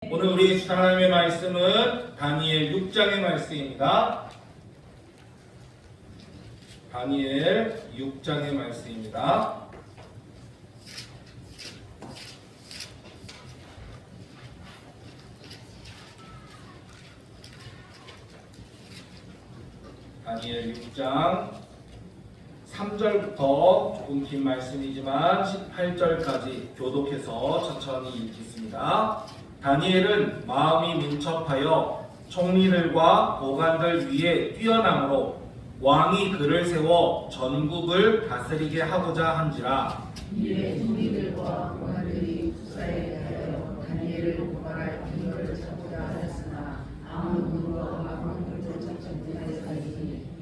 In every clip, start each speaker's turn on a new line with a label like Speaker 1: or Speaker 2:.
Speaker 1: 오늘 우리 하나님의 말씀은 다니엘 6장의 말씀입니다. 다니엘 6장의 말씀입니다. 다니엘 6장 3절부터 조금 긴 말씀이지만 18절까지 교독해서 천천히 읽겠습니다. 다니엘은 마음이 민첩하여 총리들과 보관들 위에 뛰어남으로 왕이 그를 세워 전국을 다스리게 하고자 한지라.
Speaker 2: 이에 총리들과 보관들이 수사에 대하여 다니엘을 고발할 근거를 찾고자 하였으나 아무 근거와 아무 결정적인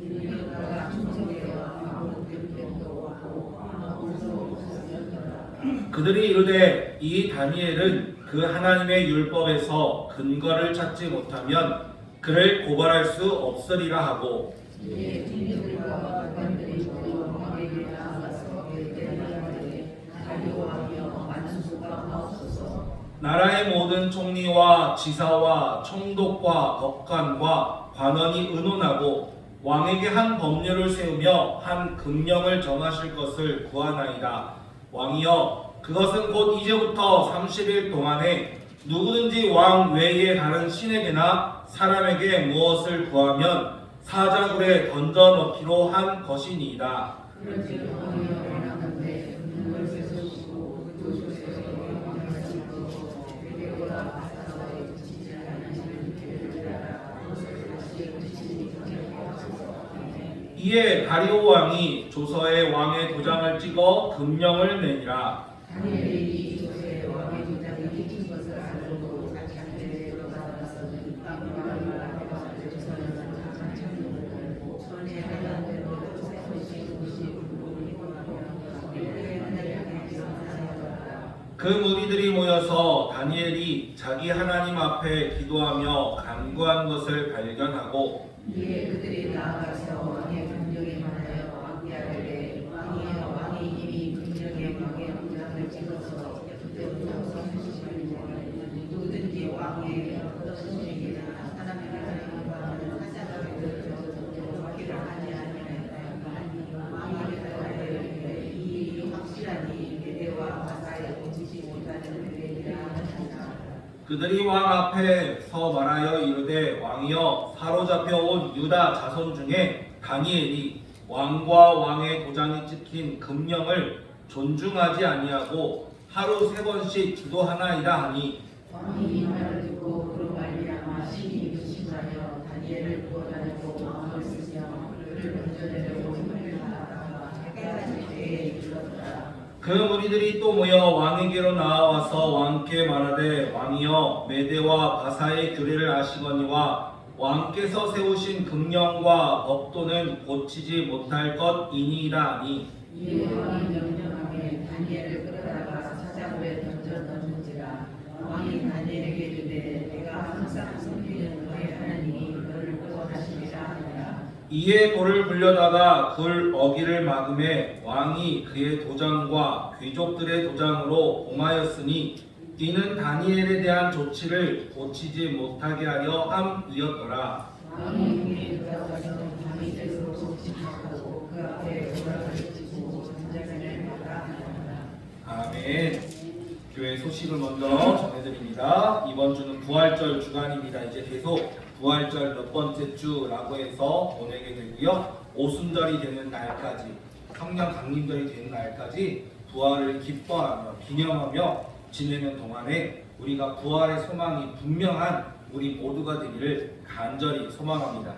Speaker 2: 이르는 그가 충성되어 아무 변명도 없고 아무 없었더라.
Speaker 1: 그들이 이르되 이 다니엘은 그 하나님의 율법에서 근거를 찾지 못하면 그를 고발할 수 없으리라 하고,
Speaker 2: 이에 총리들과 보관들이 왕에게 나아가서 대대하되 가려워하며 많은 수가 없어서
Speaker 1: 나라의 모든 총리와 지사와 총독과 법관과 관원이 의논하고 왕에게 한 법률을 세우며 한 금령을 정하실 것을 구하나이다. 왕이여, 그것은 곧 이제부터 30일 동안에 누구든지 왕 외에 다른 신에게나 사람에게 무엇을 구하면 사자굴에 던져넣기로 한 것이니이다.
Speaker 2: 그런즉 왕이 원하건대 금을 세우시고 그 도시에서 왕을 하시고 그대보다 바사에 지지 않으시는 계를 알아 그것을 다시 붙이지 못하옵소서.
Speaker 1: 이에 다리오 왕이 조서에 왕의 도장을 찍어 금령을 내니라.
Speaker 2: 다니엘이 이 조서에 왕의 도장이 찍힌 것을 알고도 자기한테 들어가서는 왕을 말하고 조서는 장창문을 열고 전에 하던 대로 세우신 곳이
Speaker 1: 그 무리들이 모여서 다니엘이 자기 하나님 앞에 기도하며 간구한 것을 발견하고,
Speaker 2: 이에 그들이 나아가서 왕의 금령에 관하여 왕께 아뢰되 왕이 이미 금령에 왕의 도장을 찍어서 그때부터 성수시는 누구든지 왕의 어떤 신에게나 사람의 하나님과는 사자들을 받기를 하지 아니하였다. 왕이 아뢰되 이 일이 확실하니 메대와 바사에 꽂히지 못하는 그들이라 하니라.
Speaker 1: 그들이 왕 앞에서 말하여 이르되 왕이여, 사로잡혀 온 유다 자손 중에 다니엘이 왕과 왕의 도장이 찍힌 금령을 존중하지 아니하고 하루 3번씩 기도하나이다 하니,
Speaker 2: 왕이 이 말을 듣고 그로 말미암아 심히 근심하여 다니엘을 구원하려고 마음을 쓰며 그를 건져내려고 힘을 다하다가 해까지 때에 이르렀더라.
Speaker 1: 그 무리들이 또 모여 왕에게로 나와서 왕께 말하되 왕이여, 메대와 바사의 규례를 아시거니와 왕께서 세우신 금령과 법도는 고치지 못할 것이니이다 하니,
Speaker 2: 이에 왕이 명령하되 다니엘을 끌어다가 사자굴에 던져 넣는지라. 왕이 다니엘에게 이르되 내가 항상 섬기는 너의 하나님이 너를 구원하시리라 하니라.
Speaker 1: 이에 돌을 굴려다가 굴 어기를 막음에 왕이 그의 도장과 귀족들의 도장으로 봉하였으니 이는 다니엘에 대한 조치를 고치지 못하게 하려 함이었더라.
Speaker 2: 왕이 그에 들어가서 밤이 되도록 침묵하고 그 앞에 도락을 치고 전쟁을 막아하니라.
Speaker 1: 아멘. 교회 소식을 먼저 전해드립니다. 이번 주는 부활절 주간입니다. 이제 계속 부활절 몇 번째 주라고 해서 보내게 되고요. 오순절이 되는 날까지, 성령 강림절이 되는 날까지 부활을 기뻐하며 기념하며 지내는 동안에 우리가 부활의 소망이 분명한 우리 모두가 되기를 간절히 소망합니다.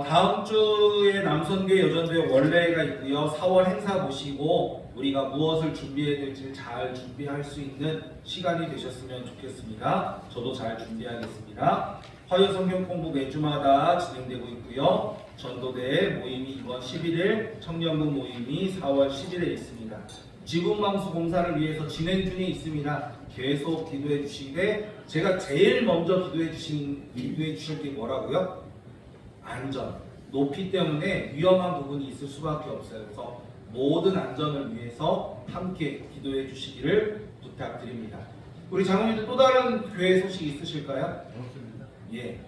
Speaker 1: 다음 주에 남선교회 여전교회 원래가 있고요. 4월 행사 보시고 우리가 무엇을 준비해야 될지 잘 준비할 수 있는 시간이 되셨으면 좋겠습니다. 저도 잘 준비하겠습니다. 화요 성경 공부 매주마다 진행되고 있고요. 전도대 모임이 이번 11일, 청년부 모임이 4월 10일에 있습니다. 지붕방수 공사를 위해서 진행 중에 있습니다. 계속 기도해 주시되, 제가 제일 먼저 기도해 주실 게 뭐라고요? 안전, 높이 때문에 위험한 부분이 있을 수밖에 없어요. 그래서 모든 안전을 위해서 함께 기도해 주시기를 부탁드립니다. 우리 장로님들 또 다른 교회 소식 있으실까요?
Speaker 3: 없습니다.
Speaker 1: 예.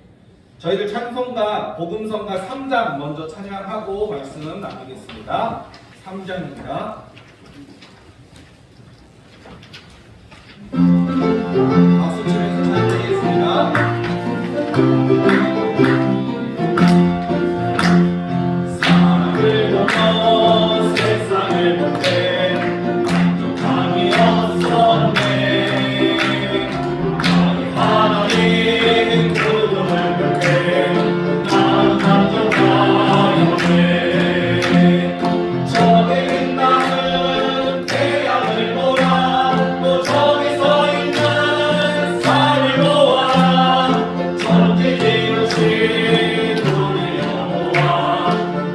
Speaker 1: 저희들 찬송가 복음성가 3장 먼저 찬양하고 말씀을 나누겠습니다. 3장입니다. 박수 치면서 찬양드리겠습니다. 사랑을 보며 세상을 볼 때 만족함이 없었네. 하나님 그분을 볼 때 나는 만족하였네. 저기 나는 태양을 보라. 또 저기 서 있는 산을 보아. 천지 지으신 우리 여호와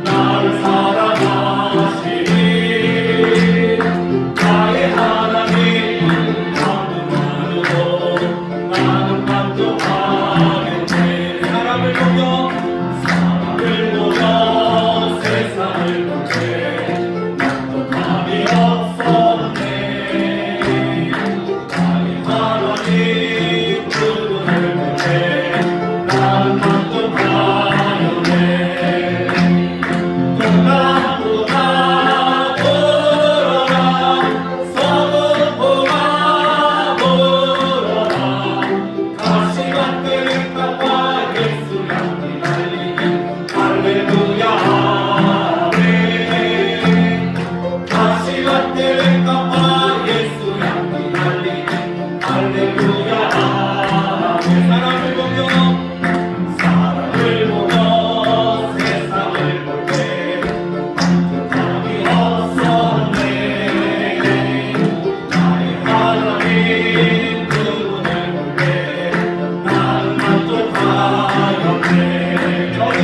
Speaker 1: 나를 사랑하시니 나의 하나님 만족하고 나는 만족하겠네. 사람을 보며 세상을 볼 때 만족함이 없었네. 나의 하나님 그분을 볼 때 나는 만족하였네. 동남보다 불어라. 서북보다 불어라. 가시밭들을 깎아 예수 향기 달리니 할렐루야 아멘. 가시밭들을 깎아 예수 향기 달리니 할렐루야 아멘. 사람을 보며 세상을 볼 때 만족함이 없었네. 나의 하나님 그분을 볼 때 나는 만족하였네. 저기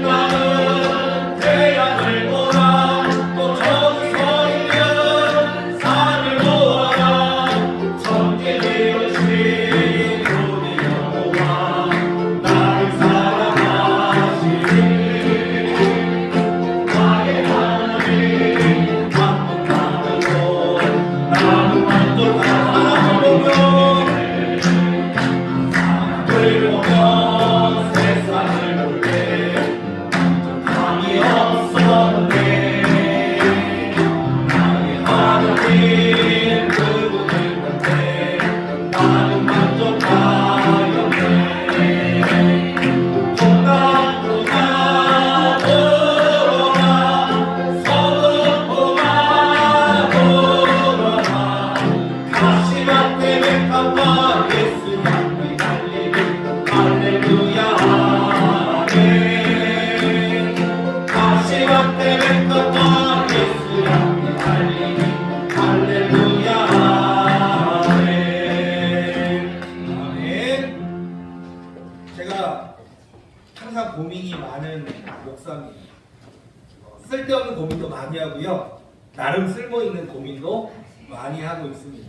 Speaker 1: 나는 태양을 보라. 또 저기 서 있는 산을 보아라. 천지 지으신 우리 여호와 나를 사랑하시니 나의 하나님 만족하고 나는 만족하였네. 사람을 보며 세상을 볼 때 만족함이 없었네. 나의 하나님 그분을 볼 때 나는 만족하였네. 동남보다 불어라. 서북보다 불어라. 가시밭들을 깎아 예수 향기 달리니 할렐루야 아멘. 가시밭들을 깎아 예수 향기 달리니 할렐루야 아멘. 아멘. 제가 항상 고민이 많은 목사입니다. 쓸데없는 고민도 많이 하고요. 나름 쓸모있는 고민도 많이 하고 있습니다.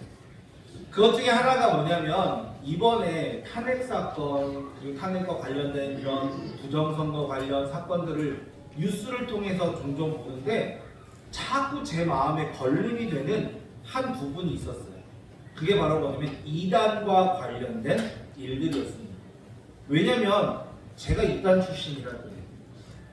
Speaker 1: 그것 중에 하나가 뭐냐면 이번에 탄핵 사건 그리고 탄핵과 관련된 이런 부정선거 관련 사건들을 뉴스를 통해서 종종 보는데 자꾸 제 마음에 걸림이 되는 한 부분이 있었어요. 그게 바로 뭐냐면 이단과 관련된 일들이었습니다. 왜냐면 제가 이단 출신이라고요.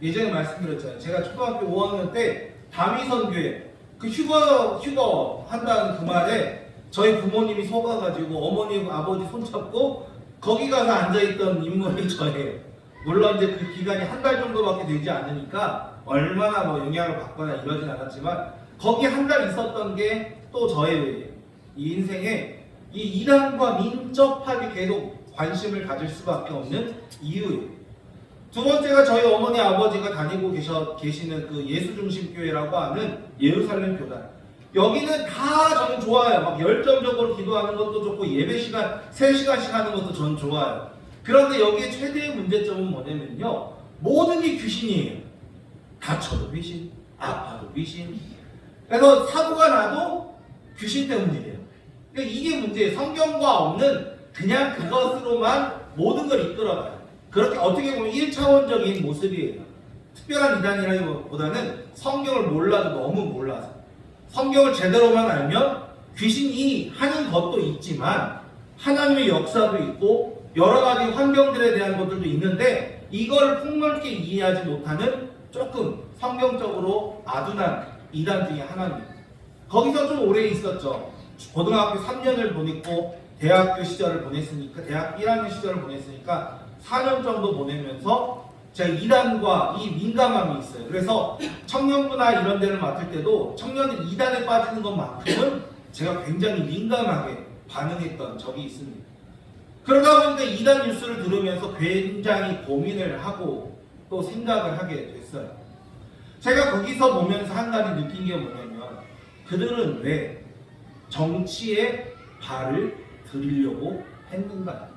Speaker 1: 예전에 말씀드렸잖아요. 제가 초등학교 5학년 때 다미선교회 그 휴거 한다는 그 말에 저희 부모님이 속아가지고 어머니 아버지 손잡고 거기 가서 앉아있던 인물이 저예요. 물론 이제 그 기간이 한 달 정도밖에 되지 않으니까 얼마나 뭐 영향을 받거나 이러진 않았지만 거기 한 달 있었던 게 또 저의 이 인생에 이 이단과 민첩하게 계속 관심을 가질 수밖에 없는 이유예요. 두 번째가 저희 어머니 아버지가 다니고 계시는 그 예수중심교회라고 하는 예루살렘 교단. 여기는 다 저는 좋아요. 막 열정적으로 기도하는 것도 좋고 예배 시간 3시간씩 하는 것도 저는 좋아요. 그런데 여기에 최대의 문제점은 뭐냐면요. 모든 게 귀신이에요. 다쳐도 귀신, 아파도 귀신. 그래서 사고가 나도 귀신 때문이래요. 그러니까 이게 문제예요. 성경과 없는 그냥 그것으로만 모든 걸 이끌어가요. 그렇게 어떻게 보면 1차원적인 모습이에요. 특별한 이단이라기보다는 성경을 몰라도 너무 몰라서. 성경을 제대로만 알면 귀신이 하는 것도 있지만 하나님의 역사도 있고 여러 가지 환경들에 대한 것들도 있는데 이걸 폭넓게 이해하지 못하는 조금 성경적으로 아둔한 이단 중에 하나입니다. 거기서 좀 오래 있었죠. 고등학교 3년을 보냈고 대학교 시절을 보냈으니까 대학 1학년 시절을 보냈으니까 4년 정도 보내면서 제가 이단과 이 민감함이 있어요. 그래서 청년부나 이런 데를 맡을 때도 청년들이 이단에 빠지는 것만큼은 제가 굉장히 민감하게 반응했던 적이 있습니다. 그러다 보니까 이단 뉴스를 들으면서 굉장히 고민을 하고 또 생각을 하게 됐어요. 제가 거기서 보면서 한 가지 느낀 게 뭐냐면 그들은 왜 정치에 발을 들이려고 했는가?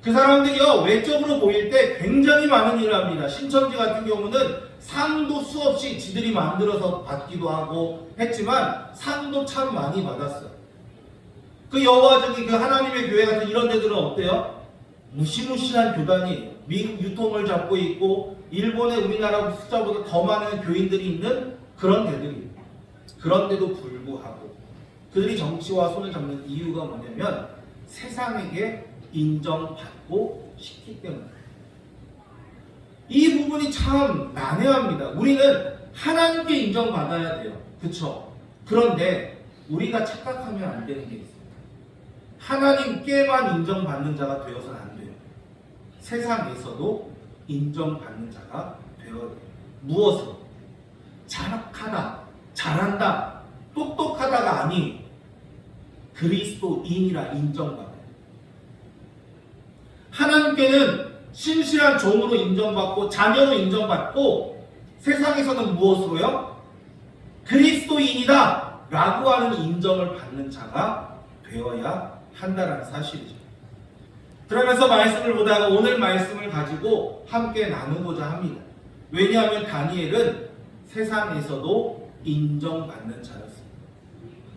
Speaker 1: 그 사람들이요 외적으로 보일 때 굉장히 많은 일을 합니다. 신천지 같은 경우는 상도 수없이 지들이 만들어서 받기도 하고 했지만 상도 참 많이 받았어요. 그 여호와적인 그 하나님의 교회 같은 이런 데들은 어때요? 무시무시한 교단이 미국 유통을 잡고 있고 일본의 우리나라 숫자보다 더 많은 교인들이 있는 그런 데들이에요. 그런데도 불구하고 그들이 정치와 손을 잡는 이유가 뭐냐면 세상에게 인정받고 싶기 때문에 이 부분이 참 난해합니다. 우리는 하나님께 인정받아야 돼요. 그쵸? 그런데 우리가 착각하면 안 되는 게 있어요. 하나님께만 인정받는 자가 되어서는 안 돼요. 세상에서도 인정받는 자가 되어야 돼요. 무엇으로? 잘하다, 잘한다, 똑똑하다가 아니 그리스도인이라 인정받아요. 하나님께는 신실한 종으로 인정받고 자녀로 인정받고 세상에서는 무엇으로요? 그리스도인이다 라고 하는 인정을 받는 자가 되어야 한다는 사실이죠. 그러면서 말씀을 보다가 오늘 말씀을 가지고 함께 나누고자 합니다. 왜냐하면 다니엘은 세상에서도 인정받는 자였습니다.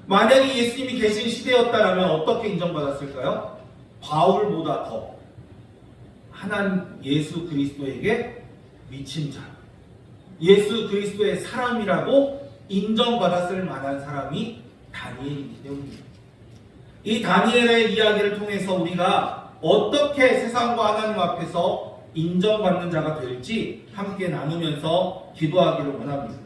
Speaker 1: 만약에 예수님이 계신 시대였다면 어떻게 인정받았을까요? 바울보다 더 하나님 예수 그리스도에게 미친 자, 예수 그리스도의 사람이라고 인정받았을 만한 사람이 다니엘이기 때문입니다. 이 다니엘의 이야기를 통해서 우리가 어떻게 세상과 하나님 앞에서 인정받는 자가 될지 함께 나누면서 기도하기를 원합니다.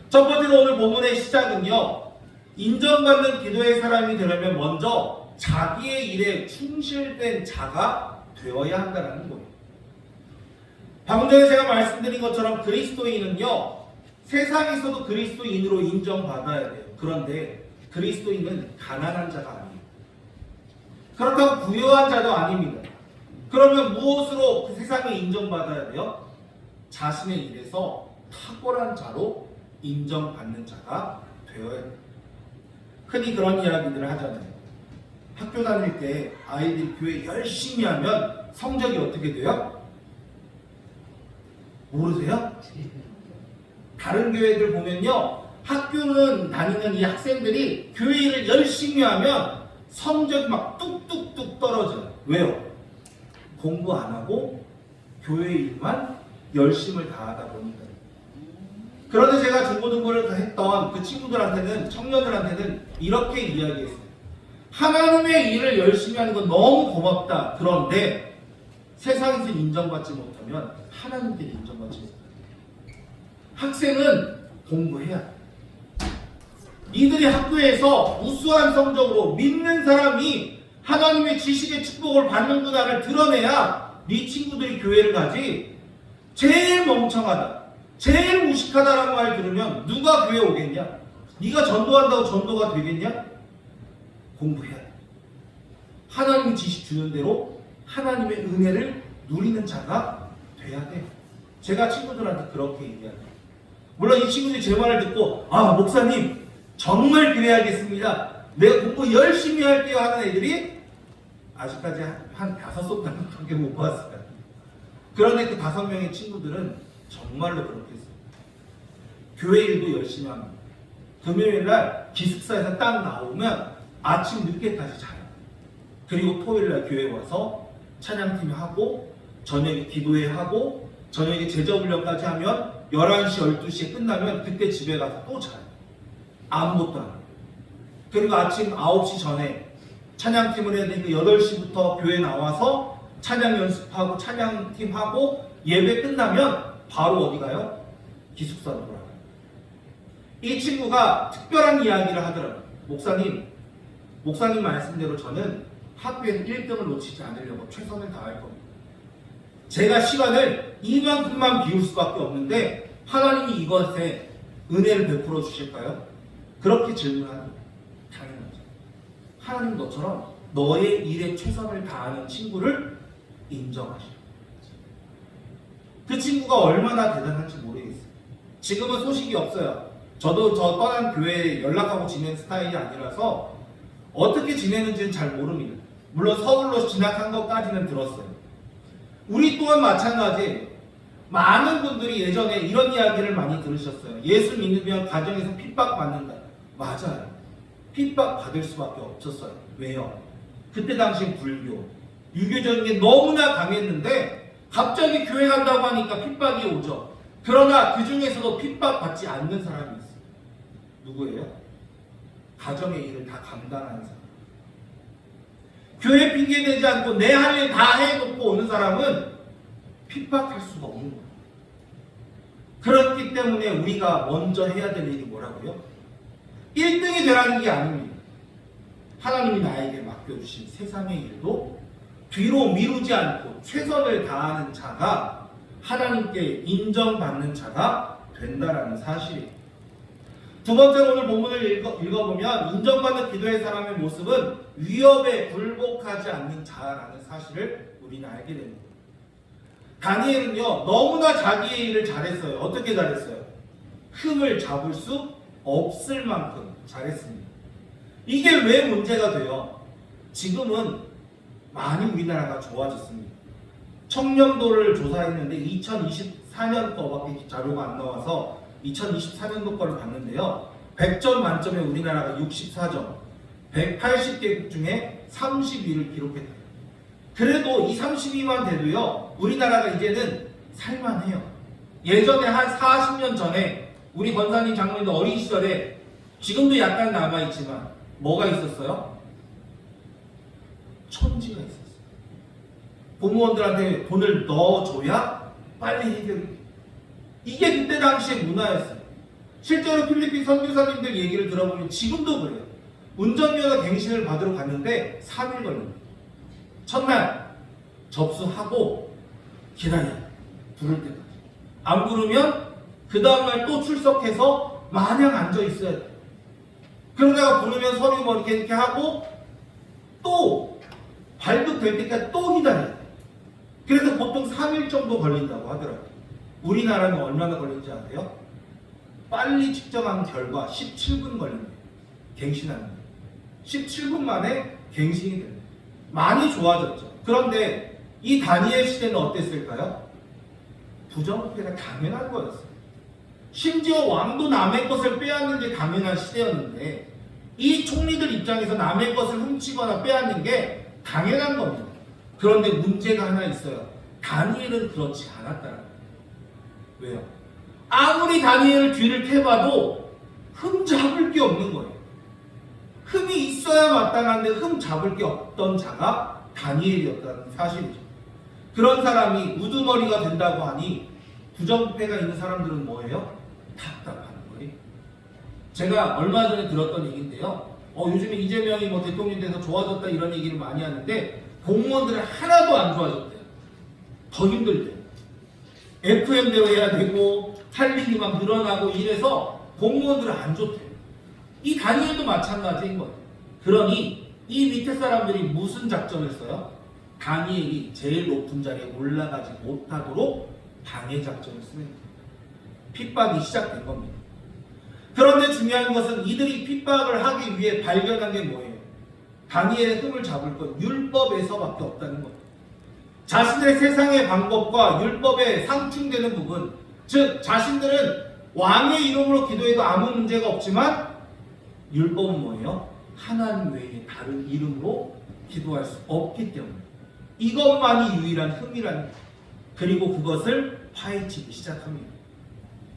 Speaker 1: 첫 번째로 오늘 본문의 시작은요, 인정받는 기도의 사람이 되려면 먼저 자기의 일에 충실된 자가 되어야 한다는 거예요. 방금 전에 제가 말씀드린 것처럼 그리스도인은요, 세상에서도 그리스도인으로 인정받아야 돼요. 그런데 그리스도인은 가난한 자가 아니에요. 그렇다고 부유한 자도 아닙니다. 그러면 무엇으로 그 세상에 인정받아야 돼요? 자신의 일에서 탁월한 자로 인정받는 자가 되어야 돼요. 흔히 그런 이야기들을 하잖아요. 학교 다닐 때 아이들이 교회 열심히 하면 성적이 어떻게 돼요? 모르세요? 다른 교회들 보면요, 학교는 다니는 이 학생들이 교회 일을 열심히 하면 성적이 막 뚝뚝뚝 떨어져요. 왜요? 공부 안 하고 교회 일만 열심을 다하다 보니까. 그런데 제가 중고등부를 했던 그 친구들한테는, 청년들한테는 이렇게 이야기했어요. 하나님의 일을 열심히 하는 건 너무 고맙다. 그런데 세상에서 인정받지 못하면 하나님께 인정받지 못해요. 학생은 공부해야 돼. 이들이 학교에서 우수한 성적으로 믿는 사람이 하나님의 지식의 축복을 받는구나를 드러내야 네 친구들이 교회를 가지. 제일 멍청하다, 제일 무식하다라는 말 들으면 누가 교회 오겠냐? 네가 전도한다고 전도가 되겠냐? 공부해야 돼. 하나님의 지식 주는 대로 하나님의 은혜를 누리는 자가 돼야 돼. 제가 친구들한테 그렇게 얘기합니다. 물론 이 친구들이 제 말을 듣고 아 목사님 정말 그래야겠습니다, 내가 공부 열심히 할게요 하는 애들이 아직까지 한 5손가락밖에 못 봤어요. 그런데 그 5명의 친구들은 정말로 그렇게 했어요. 교회 일도 열심히 합니다. 금요일날 기숙사에서 딱 나오면 아침 늦게까지 자요. 그리고 토요일날 교회 와서 찬양팀 하고 저녁에 기도회 하고 저녁에 제자훈련까지 하면 11시, 12시에 끝나면 그때 집에 가서 또 자요. 아무것도 안 해요. 그리고 아침 9시 전에 찬양팀을 해야 되니까 8시부터 교회 나와서 찬양 연습하고 찬양팀하고 예배 끝나면 바로 어디 가요? 기숙사로 돌아가요. 이 친구가 특별한 이야기를 하더라고요. 목사님 말씀대로 저는 학교에서 1등을 놓치지 않으려고 최선을 다할 겁니다. 제가 시간을 이만큼만 비울 수밖에 없는데 하나님이 이것에 은혜를 베풀어 주실까요? 그렇게 질문하는 거예요. 당연하죠. 하나님 너처럼 너의 일에 최선을 다하는 친구를 인정하시오. 그 친구가 얼마나 대단한지 모르겠어요. 지금은 소식이 없어요. 저도 저 떠난 교회에 연락하고 지내는 스타일이 아니라서 어떻게 지내는지는 잘 모릅니다. 물론 서울로 진학한 것까지는 들었어요. 우리 또한 마찬가지예요. 많은 분들이 예전에 이런 이야기를 많이 들으셨어요. 예수 믿으면 가정에서 핍박받는다. 맞아요. 핍박받을 수밖에 없었어요. 왜요? 그때 당시 불교, 유교적인 게 너무나 강했는데 갑자기 교회 간다고 하니까 핍박이 오죠. 그러나 그 중에서도 핍박받지 않는 사람이 있어요. 누구예요? 가정의 일을 다 감당하는 사람. 교회 핑계대지 않고 내 할 일 다 해놓고 오는 사람은 핍박할 수가 없는 거예요. 그렇기 때문에 우리가 먼저 해야 될 일이 뭐라고요? 1등이 되라는 게 아닙니다. 하나님이 나에게 맡겨주신 세상의 일도 뒤로 미루지 않고 최선을 다하는 자가 하나님께 인정받는 자가 된다라는 사실이에요. 두 번째로 오늘 본문을 읽어보면 인정받는 기도의 사람의 모습은 위협에 굴복하지 않는 자라는 사실을 우리는 알게 됩니다. 다니엘은요 너무나 자기의 일을 잘했어요. 어떻게 잘했어요? 흠을 잡을 수 없을 만큼 잘했습니다. 이게 왜 문제가 돼요? 지금은 많이 우리나라가 좋아졌습니다. 청렴도를 조사했는데 2024년 거밖에 자료가 안 나와서 2024년도 거를 봤는데요. 100점 만점에 우리나라가 64점, 180개국 중에 32를 기록했다. 그래도 이 32만 돼도요, 우리나라가 이제는 살만해요. 예전에 한 40년 전에 우리 권사님 장로님도 어린 시절에 지금도 약간 남아있지만 뭐가 있었어요? 천지가 있었어요. 공무원들한테 돈을 넣어줘야 빨리 해결이. 이게 그때 당시의 문화였어요. 실제로 필리핀 선교사님들 얘기를 들어보면 지금도 그래요. 운전면허 갱신을 받으러 갔는데 3일 걸립니다. 첫날 접수하고 기다려요. 부를 때까지. 안 부르면 그 다음날 또 출석해서 마냥 앉아있어야 돼요. 그러다가 부르면 서류 뭐 이렇게 하고 또 발급될 때까지 또 기다려야 돼요. 그래서 보통 3일 정도 걸린다고 하더라고요. 우리나라는 얼마나 걸리는지 아세요? 빨리 측정한 결과 17분 걸립니다. 갱신하는 거. 17분 만에 갱신이 됩니다. 많이 좋아졌죠. 그런데 이 다니엘 시대는 어땠을까요? 부정부패가 당연한 거였어요. 심지어 왕도 남의 것을 빼앗는 게 당연한 시대였는데 이 총리들 입장에서 남의 것을 훔치거나 빼앗는 게 당연한 겁니다. 그런데 문제가 하나 있어요. 다니엘은 그렇지 않았다는 거예요. 왜요? 아무리 다니엘을 뒤를 캐봐도 흠 잡을 게 없는 거예요. 흠이 있어야 마땅한데 흠 잡을 게 없던 자가 다니엘이었다는 사실이죠. 그런 사람이 우두머리가 된다고 하니 부정부패가 있는 사람들은 뭐예요? 답답한 거예요. 제가 얼마 전에 들었던 얘기인데요. 요즘에 이재명이 뭐 대통령 돼서 좋아졌다 이런 얘기를 많이 하는데 공무원들은 하나도 안 좋아졌대요. 더 힘들대요. FM대로 해야 되고 할 일이 막 늘어나고 이래서 공무원들은 안 좋대요. 이 다니엘도 마찬가지인 거예요. 그러니 이 밑에 사람들이 무슨 작전을 써요? 다니엘이 제일 높은 자리에 올라가지 못하도록 방해 작전을 쓰는 거예요. 핍박이 시작된 겁니다. 그런데 중요한 것은 이들이 핍박을 하기 위해 발견한 게 뭐예요? 다니엘의 흠을 잡을 건 율법에서밖에 없다는 거예요. 자신의 세상의 방법과 율법에 상충되는 부분, 즉 자신들은 왕의 이름으로 기도해도 아무 문제가 없지만 율법은 뭐예요? 하나님 외에 다른 이름으로 기도할 수 없기 때문에 이것만이 유일한 흠이라는 거예요. 그리고 그것을 파헤치기 시작합니다.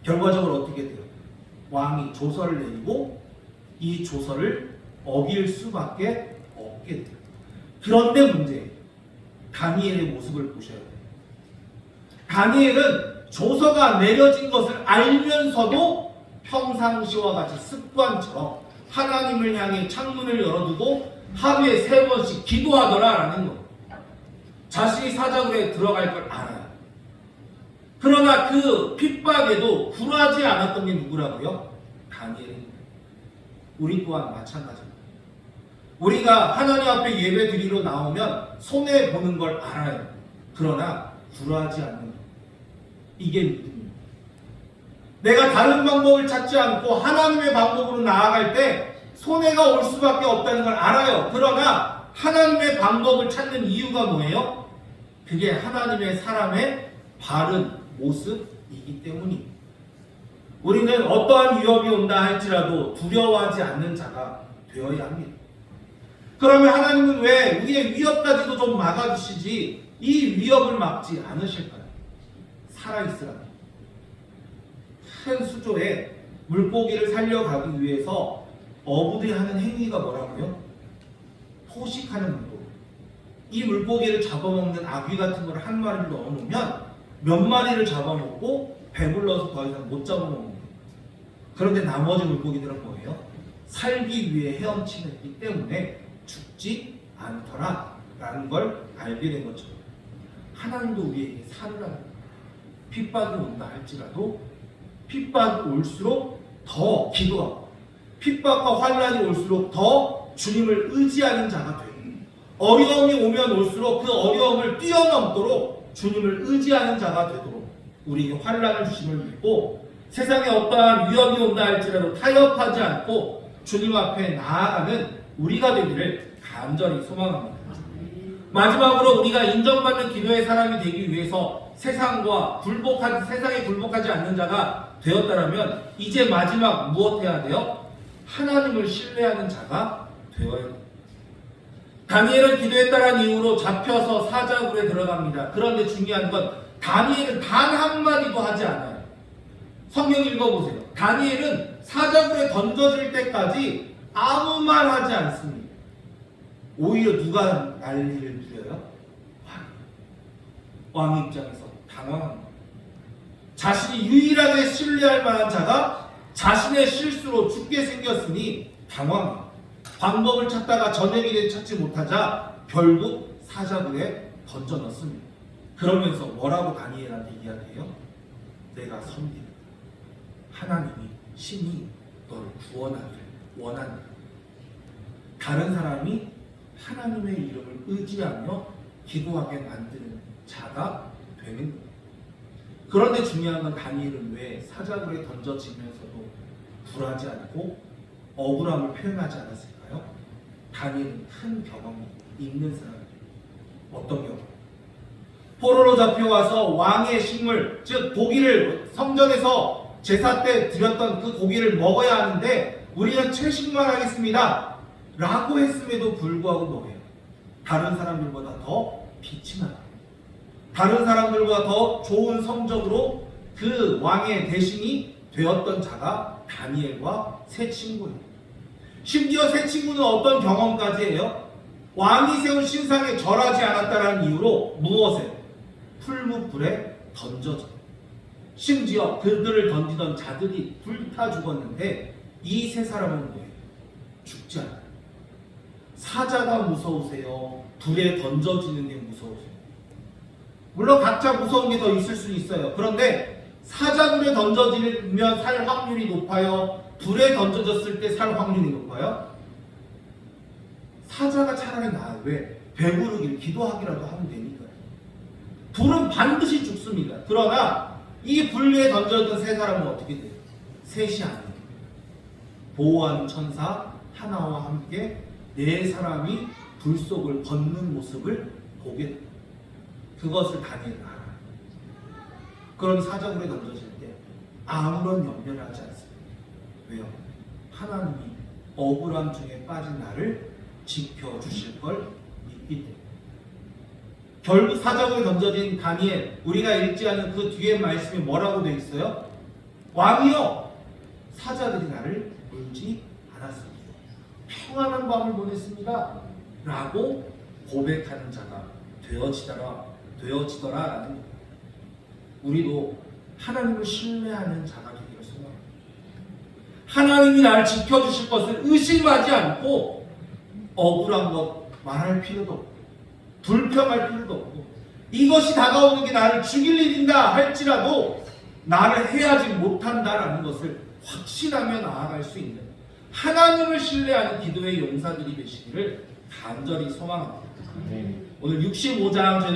Speaker 1: 결과적으로 어떻게 돼요? 왕이 조서를 내리고 이 조서를 어길 수밖에 없게 돼요. 그런데 문제예요. 다니엘의 모습을 보셔야 돼요. 다니엘은 조서가 내려진 것을 알면서도 평상시와 같이 습관처럼 하나님을 향해 창문을 열어두고 하루에 3번씩 기도하더라라는 거예요. 자신이 사자굴에 들어갈 걸 알아요. 그러나 그 핍박에도 굴하지 않았던 게 누구라고요? 다니엘입니다. 우리 또한 마찬가지입니다. 우리가 하나님 앞에 예배 드리러 나오면 손해 보는 걸 알아요. 그러나 굴하지 않는 것. 이게 믿음입니다. 내가 다른 방법을 찾지 않고 하나님의 방법으로 나아갈 때 손해가 올 수밖에 없다는 걸 알아요. 그러나 하나님의 방법을 찾는 이유가 뭐예요? 그게 하나님의 사람의 바른 모습이기 때문입니다. 우리는 어떠한 위협이 온다 할지라도 두려워하지 않는 자가 되어야 합니다. 그러면 하나님은 왜 우리의 위협까지도 좀 막아주시지 이 위협을 막지 않으실까요? 살아있으라. 큰 수조에 물고기를 살려가기 위해서 어부들이 하는 행위가 뭐라고요? 포식하는 물고기. 이 물고기를 잡아먹는 아귀 같은 걸 한 마리를 넣어놓으면 몇 마리를 잡아먹고 배불러서 더 이상 못 잡아먹는 거예요. 그런데 나머지 물고기들은 뭐예요? 살기 위해 헤엄치기 때문에 죽지 않더라 라는 걸 알게 된 것처럼 하나님도 우리에게 살으라는 핍박이 온다 할지라도 핍박이 올수록 더 기도하고 핍박과 환난이 올수록 더 주님을 의지하는 자가 되고 어려움이 오면 올수록 그 어려움을 뛰어넘도록 주님을 의지하는 자가 되도록 우리에게 환난을 주심을 믿고 세상에 어떠한 위협이 온다 할지라도 타협하지 않고 주님 앞에 나아가는 우리가 되기를 간절히 소망합니다. 마지막으로 우리가 인정받는 기도의 사람이 되기 위해서 세상에 굴복하지 않는 자가 되었다면 이제 마지막 무엇 해야 돼요? 하나님을 신뢰하는 자가 되어야 돼요. 다니엘은 기도했다는 이유로 잡혀서 사자굴에 들어갑니다. 그런데 중요한 건 다니엘은 단 한마디도 하지 않아요. 성경 읽어보세요. 다니엘은 사자굴에 던져질 때까지 아무 말 하지 않습니다. 오히려 누가 난리를 부려요? 왕 입장에서 당황합니다. 자신이 유일하게 신뢰할 만한 자가 자신의 실수로 죽게 생겼으니 당황해요. 방법을 찾다가 저녁이 찾지 못하자 결국 사자굴에 던져 넣습니다. 그러면서 뭐라고 다니엘한테 이야기해요? 내가 섬기는 하나님이 신이 너를 구원하기를 원한다. 다른 사람이 하나님의 이름을 의지하며 기도하게 만드는 자가 되는 거예요. 그런데 중요한 건 다니엘은 왜 사자굴에 던져지면서도 굴하지 않고 억울함을 표현하지 않았을까요? 다니엘은 큰 경험이 있는 사람이에요. 어떤 경험? 포로로 잡혀와서 왕의 식물, 즉 고기를 성전에서 제사 때 드렸던 그 고기를 먹어야 하는데 우리는 채식만 하겠습니다 라고 했음에도 불구하고 뭐예요? 다른 사람들보다 더 빛이 나요. 다른 사람들보다 더 좋은 성적으로 그 왕의 대신이 되었던 자가 다니엘과 세 친구예요. 심지어 세 친구는 어떤 경험까지 해요? 왕이 세운 신상에 절하지 않았다는 이유로 무엇에? 풀무불에 던져져. 심지어 그들을 던지던 자들이 불타 죽었는데 이 세 사람은 뭐예요? 죽지 않아요. 사자가 무서우세요? 불에 던져지는 게 무서우세요? 물론 각자 무서운 게 더 있을 수 있어요. 그런데 사자굴에 던져지면 살 확률이 높아요? 불에 던져졌을 때 살 확률이 높아요? 사자가 차라리 나아요. 왜? 배부르길 기도하기라도 하면 되니까요. 불은 반드시 죽습니다. 그러나 이 불에 던져졌던 세 사람은 어떻게 돼요? 셋이 아니에요. 보호하는 천사 하나와 함께 네 사람이 불 속을 걷는 모습을 보게 돼요. 그것을 다니엘은 알아요. 그런 사자굴에 던져질 때 아무런 염려를 하지 않습니다. 왜요? 하나님이 억울함 중에 빠진 나를 지켜주실 걸 믿기 때문에. 결국 사자굴에 던져진 다니엘, 우리가 읽지 않은 그 뒤에 말씀이 뭐라고 되어 있어요? 왕이여, 사자들이 나를 물지 않았습니다. 평안한 밤을 보냈습니다 라고 고백하는 자가 되어지더라라는 거예요. 우리도 하나님을 신뢰하는 자가 되기를 소망합니다. 하나님이 나를 지켜주실 것을 의심하지 않고 억울한 것 말할 필요도 없고 불평할 필요도 없고 이것이 다가오는 게 나를 죽일 일인다 할지라도 나를 해하지 못한다라는 것을 확신하며 나아갈 수 있는 하나님을 신뢰하는 기도의 용사들이 되시기를 간절히 소망합니다. 오늘 65장 저희들